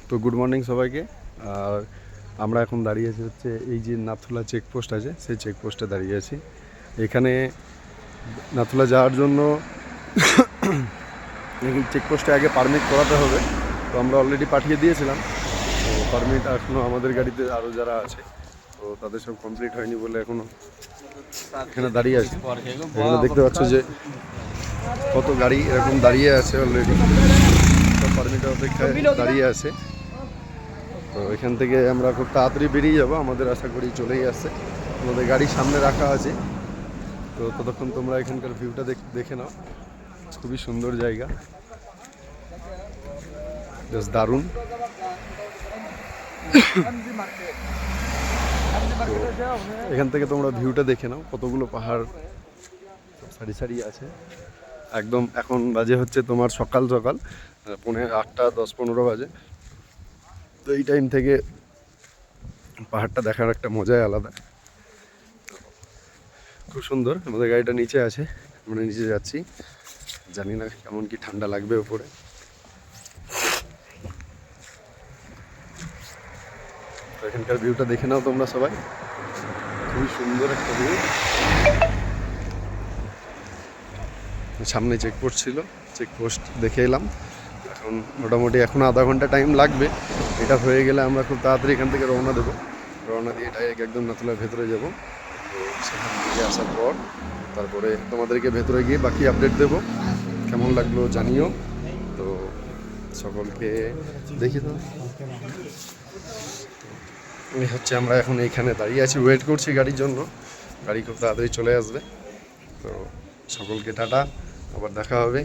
তো good morning সবাইকে। আর আমরা এখন দাঁড়িয়ে আছি হচ্ছে এই যে নাথুলা চেকপোস্ট আছে, সেই চেকপোস্টে দাঁড়িয়ে আছি। এখানে নাথুলা যাওয়ার জন্য এই চেকপোস্টে আগে পারমিট করাতে হবে। তো আমরা অলরেডি পাঠিয়ে দিয়েছিলাম, তো পারমিট এখনও আমাদের গাড়িতে আরও যারা আছে তো তাদের সব কমপ্লিট হয়নি বলে এখনও এখানে দাঁড়িয়ে আছে। এখানে দেখতে পাচ্ছ যে কত গাড়ি এরকম দাঁড়িয়ে আছে, অলরেডি সব পারমিটের অপেক্ষায় দাঁড়িয়ে আছে। তো এখান থেকে আমরা খুব তাড়াতাড়ি বেরিয়ে যাবো, আমাদের আশা করি চলেই আসছে, আমাদের গাড়ির সামনে রাখা আছে। তো ততক্ষণ তোমরা এখানকার ভিউটা দেখে নাও, খুবই সুন্দর জায়গা, জাস্ট দারুণ। এখান থেকে তোমরা ভিউটা দেখে নাও, কতগুলো পাহাড় সারি সারি আছে একদম। এখন বাজে হচ্ছে তোমার সকাল সকাল 8টা 10-15 বাজে। তো এই টাইম থেকে পাহাড়টা দেখার একটা মজাই আলাদা, খুব সুন্দর। আমাদের গাড়িটা নিচে আছে, আমরা নিচে যাচ্ছি, জানি না কেমন কি ঠান্ডা লাগবে উপরে। তো এখানকার ভিউটা দেখে নাও তোমরা সবাই, খুবই সুন্দর একটা ভিউ। সামনে চেকপোস্ট ছিল, চেকপোস্ট দেখে এলাম। এখন মোটামুটি এখন আধা ঘন্টা টাইম লাগবে। এটা হয়ে গেলে আমরা খুব তাড়াতাড়ি এখান থেকে রওনা দেবো, রওনা দিয়ে ডাইরেক্ট একদম নাথুলার ভেতরে যাব। তো সেখান থেকে আসার পর তারপরে তোমাদেরকে ভেতরে গিয়ে বাকি আপডেট দেবো, কেমন লাগলো জানিও। তো সকলকে দেখি। তো এই হচ্ছে আমরা এখন এইখানে দাঁড়িয়ে আছি, ওয়েট করছি গাড়ির জন্য, গাড়ি খুব তাড়াতাড়ি চলে আসবে। তো সকলকে টাটা, আবার দেখা হবে।